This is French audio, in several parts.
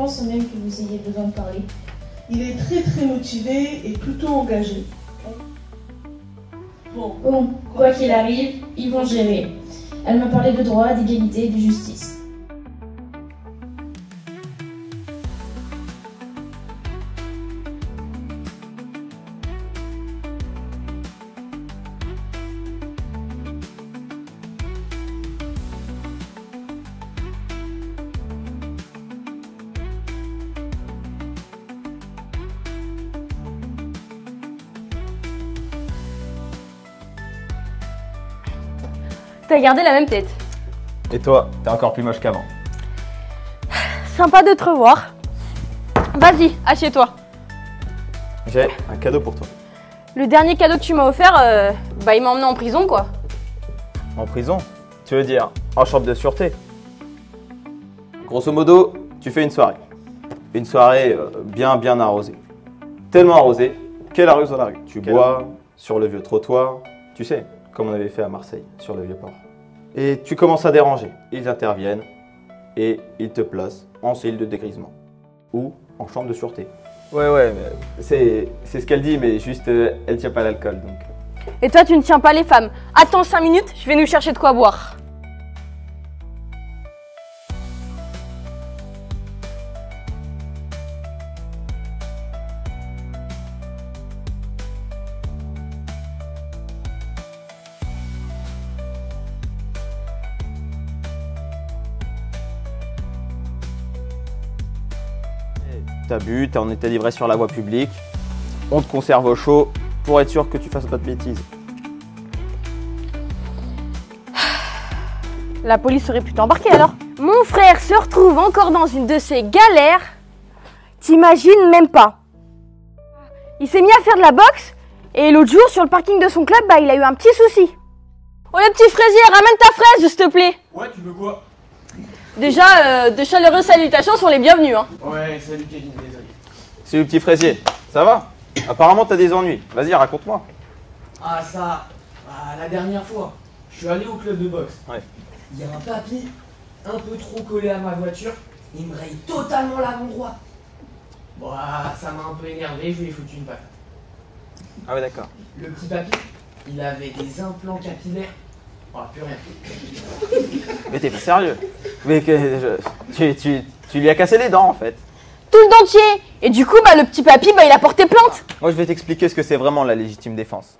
pense même que vous ayez besoin de parler. Il est très motivé et plutôt engagé. Bon, quoi qu'il arrive, ils vont gérer. Elle m'a parlé de droit, d'égalité et de justice. T'as gardé la même tête. Et toi, t'es encore plus moche qu'avant. Sympa de te revoir. Vas-y, assieds-toi. J'ai un cadeau pour toi. Le dernier cadeau que tu m'as offert, il m'a emmené en prison, quoi. En prison? Tu veux dire en chambre de sûreté? Grosso modo, tu fais une soirée. Une soirée bien arrosée. Tellement arrosée qu'elle arrose dans la rue. Tu bois sur le vieux trottoir, tu sais, comme on avait fait à Marseille, sur le vieux port. Et tu commences à déranger. Ils interviennent et ils te placent en cellule de dégrisement ou en chambre de sûreté. Ouais, c'est ce qu'elle dit, mais juste elle tient pas l'alcool donc. Et toi, tu ne tiens pas les femmes. Attends 5 minutes, je vais nous chercher de quoi boire. T'as bu, t'es en état d'ivresse sur la voie publique, on te conserve au chaud pour être sûr que tu fasses pas de bêtises. La police aurait pu t'embarquer alors. Mon frère se retrouve encore dans une de ces galères. T'imagines même pas. Il s'est mis à faire de la boxe et l'autre jour sur le parking de son club, il a eu un petit souci. Oh le petit fraisier, ramène ta fraise s'il te plaît. Ouais, tu veux quoi? Déjà, de chaleureuses salutations sont les bienvenues. Hein. Ouais, salut Kevin, désolé. C'est le petit fraisier, ça va? Apparemment t'as des ennuis, vas-y raconte-moi. Ah ça, la dernière fois, je suis allé au club de boxe. Ouais. Il y a un papy un peu trop collé à ma voiture, il me raye totalement l'avant droit. Bon, ça m'a un peu énervé, je lui ai foutu une patate. Ah ouais d'accord. Le petit papy, il avait des implants capillaires. Oh, plus rien. Mais t'es pas sérieux? Mais tu lui as cassé les dents en fait. Tout le dentier. Et du coup, le petit papy, il a porté plainte. Moi je vais t'expliquer ce que c'est vraiment la légitime défense.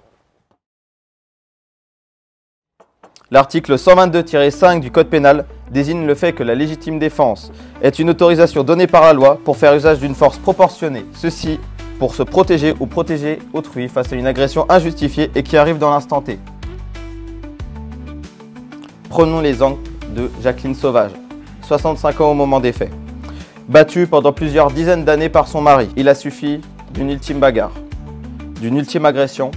L'article 122-5 du Code pénal désigne le fait que la légitime défense est une autorisation donnée par la loi pour faire usage d'une force proportionnée. Ceci pour se protéger ou protéger autrui face à une agression injustifiée et qui arrive dans l'instant T. Prenons l'exemple de Jacqueline Sauvage, 65 ans au moment des faits. Battue pendant plusieurs dizaines d'années par son mari, il a suffi d'une ultime bagarre, d'une ultime agression,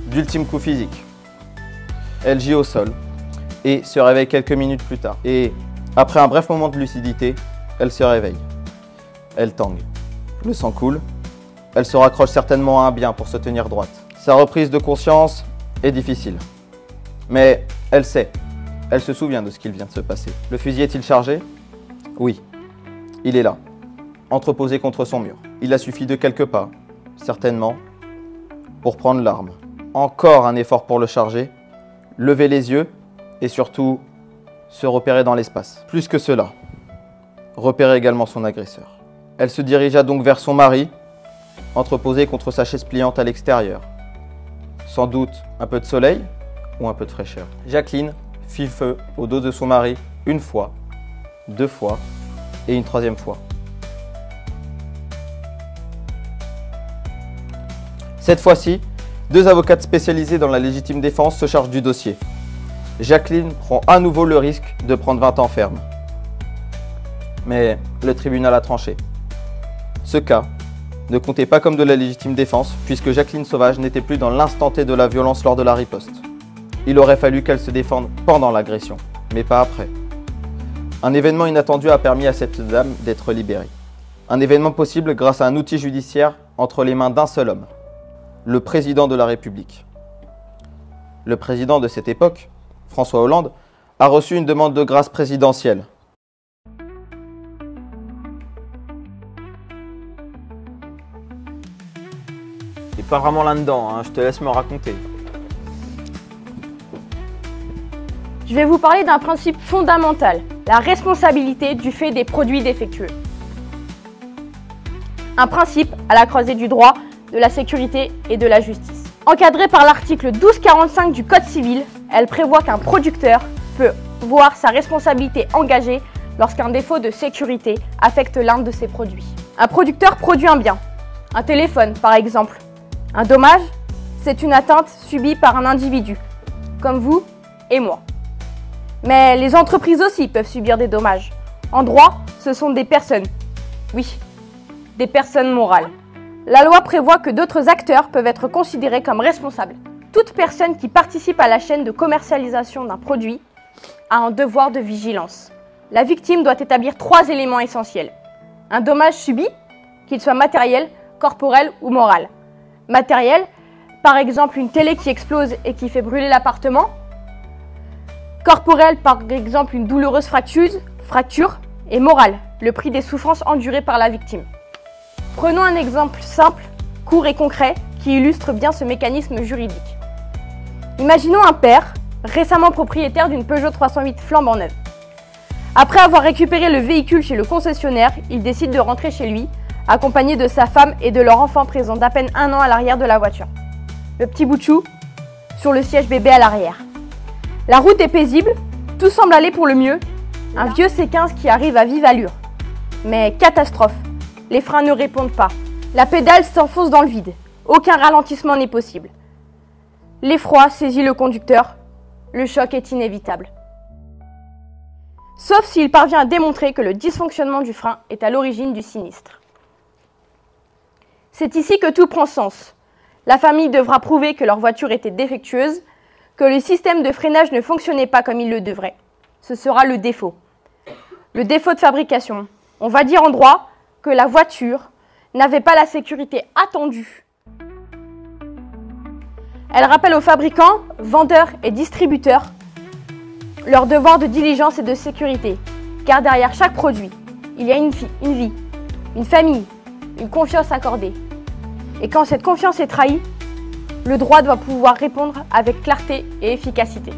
d'ultime coup physique. Elle gît au sol et se réveille quelques minutes plus tard. Et après un bref moment de lucidité, elle se réveille. Elle tangue. Le sang coule. Elle se raccroche certainement à un bien pour se tenir droite. Sa reprise de conscience est difficile. Mais elle sait. Elle se souvient de ce qu'il vient de se passer. Le fusil est-il chargé? Oui. Il est là, entreposé contre son mur. Il a suffi de quelques pas, certainement, pour prendre l'arme. Encore un effort pour le charger, lever les yeux et surtout se repérer dans l'espace. Plus que cela, repérer également son agresseur. Elle se dirigea donc vers son mari, entreposé contre sa chaise pliante à l'extérieur. Sans doute un peu de soleil ou un peu de fraîcheur. Jacqueline fit feu au dos de son mari une fois, 2 fois et une 3e fois. Cette fois-ci, 2 avocates spécialisées dans la légitime défense se chargent du dossier. Jacqueline prend à nouveau le risque de prendre 20 ans ferme. Mais le tribunal a tranché. Ce cas ne comptait pas comme de la légitime défense puisque Jacqueline Sauvage n'était plus dans l'instant T de la violence lors de la riposte. Il aurait fallu qu'elle se défende pendant l'agression, mais pas après. Un événement inattendu a permis à cette dame d'être libérée. Un événement possible grâce à un outil judiciaire entre les mains d'un seul homme, le président de la République. Le président de cette époque, François Hollande, a reçu une demande de grâce présidentielle. pas vraiment là-dedans, hein, je te laisse me raconter. Je vais vous parler d'un principe fondamental, la responsabilité du fait des produits défectueux. Un principe à la croisée du droit, de la sécurité et de la justice. Encadrée par l'article 1245 du Code civil, elle prévoit qu'un producteur peut voir sa responsabilité engagée lorsqu'un défaut de sécurité affecte l'un de ses produits. Un producteur produit un bien, un téléphone par exemple. Un dommage, c'est une atteinte subie par un individu, comme vous et moi. Mais les entreprises aussi peuvent subir des dommages. En droit, ce sont des personnes. Oui, des personnes morales. La loi prévoit que d'autres acteurs peuvent être considérés comme responsables. Toute personne qui participe à la chaîne de commercialisation d'un produit a un devoir de vigilance. La victime doit établir 3 éléments essentiels. Un dommage subi, qu'il soit matériel, corporel ou moral. Matériel, par exemple une télé qui explose et qui fait brûler l'appartement. Corporel, par exemple une douloureuse fracture. Et moral, le prix des souffrances endurées par la victime. Prenons un exemple simple, court et concret, qui illustre bien ce mécanisme juridique. Imaginons un père, récemment propriétaire d'une Peugeot 308 flambant neuve. Après avoir récupéré le véhicule chez le concessionnaire, il décide de rentrer chez lui, accompagné de sa femme et de leur enfant présent d'à peine 1 an à l'arrière de la voiture. Le petit bout de chou sur le siège bébé à l'arrière. La route est paisible, tout semble aller pour le mieux. Un vieux C15 qui arrive à vive allure. Mais catastrophe, les freins ne répondent pas. La pédale s'enfonce dans le vide. Aucun ralentissement n'est possible. L'effroi saisit le conducteur. Le choc est inévitable. Sauf s'il parvient à démontrer que le dysfonctionnement du frein est à l'origine du sinistre. C'est ici que tout prend sens. La famille devra prouver que leur voiture était défectueuse, que le système de freinage ne fonctionnait pas comme il le devrait. Ce sera le défaut. Le défaut de fabrication. On va dire en droit que la voiture n'avait pas la sécurité attendue. Elle rappelle aux fabricants, vendeurs et distributeurs leur devoir de diligence et de sécurité. Car derrière chaque produit, il y a une vie, une famille, une confiance accordée. Et quand cette confiance est trahie, le droit doit pouvoir répondre avec clarté et efficacité.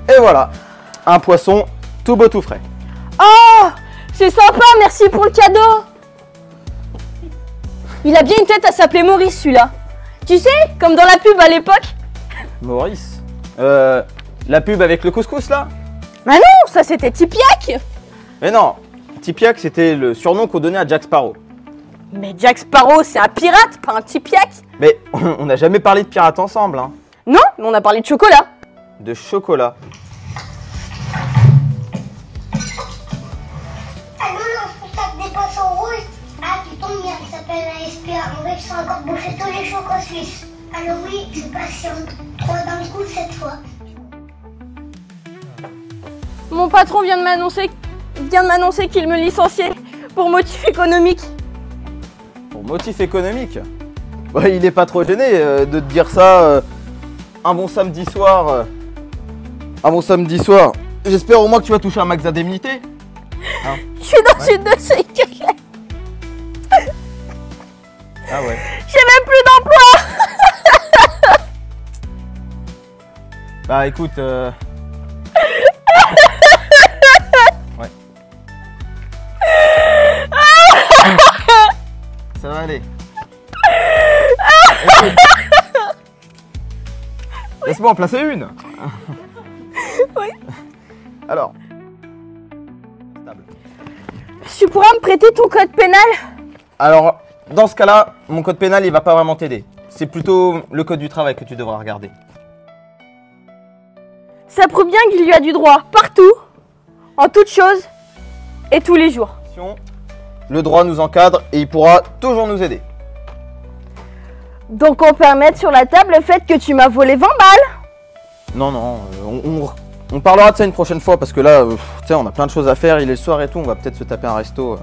Et voilà, un poisson tout beau tout frais. Oh, c'est sympa, merci pour le cadeau. Il a bien une tête à s'appeler Maurice celui-là. Tu sais, comme dans la pub à l'époque. Maurice, la pub avec le couscous là? Mais non, ça c'était Tipiak. Mais non, Tipiak c'était le surnom qu'on donnait à Jack Sparrow. Mais Jack Sparrow c'est un pirate, pas un Tipiak. Mais on n'a jamais parlé de pirates ensemble, hein. Non, mais on a parlé de chocolat. De chocolat. Ah non, non, c'est pour ça que des poissons rouges. Ah, tu tombes bien, il s'appelle la SPA. On va faire encore bouffer tous les chocos suisses. Alors oui, je patiente. 3 d'un coup cette fois. Mon patron vient de m'annoncer qu'il me licenciait pour motif économique. Pour motif économique? Bah, il est pas trop gêné de te dire ça un bon samedi soir. Un bon samedi soir. J'espère au moins que tu vas toucher un max d'indemnité. Hein? Je suis dans une de ces galères. Ah ouais. J'ai même plus d'emploi. Bah écoute, ouais. Ça va aller. Laisse-moi en placer une. Oui. Alors. Tu pourras me prêter ton code pénal? Alors, dans ce cas-là, mon code pénal, il va pas vraiment t'aider. C'est plutôt le code du travail que tu devras regarder. Ça prouve bien qu'il y a du droit partout, en toutes choses et tous les jours. Le droit nous encadre et il pourra toujours nous aider. Donc on peut mettre sur la table le fait que tu m'as volé 20 balles. Non, non, on parlera de ça une prochaine fois parce que là, tu sais, on a plein de choses à faire, il est le soir et tout, on va peut-être se taper un resto.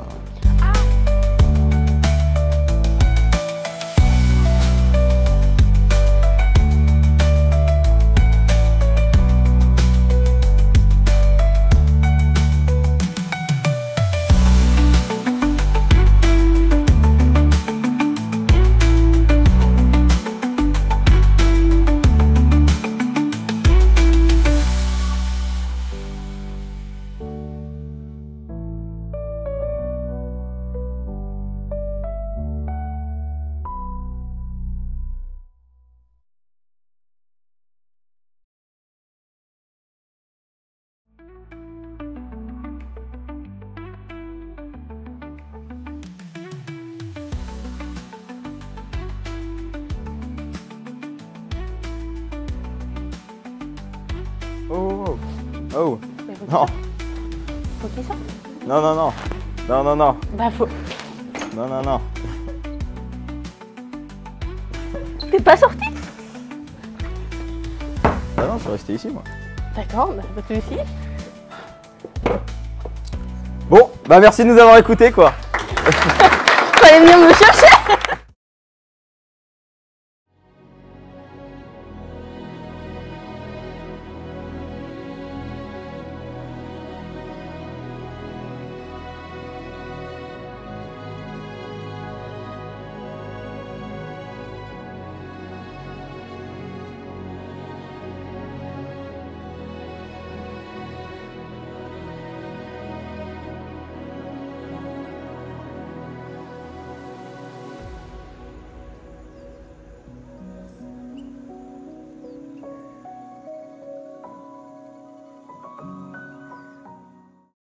Oh, oh. Mais faut qu'il Non, sorte. Faut qu'il sorte. non, non, non. Non, non, non. Bah faut. Non, non, non. T'es pas sorti? Ah non, je suis resté ici, moi. D'accord, bah toi aussi. Bon, bah merci de nous avoir écoutés, quoi. Fallait venir me chercher.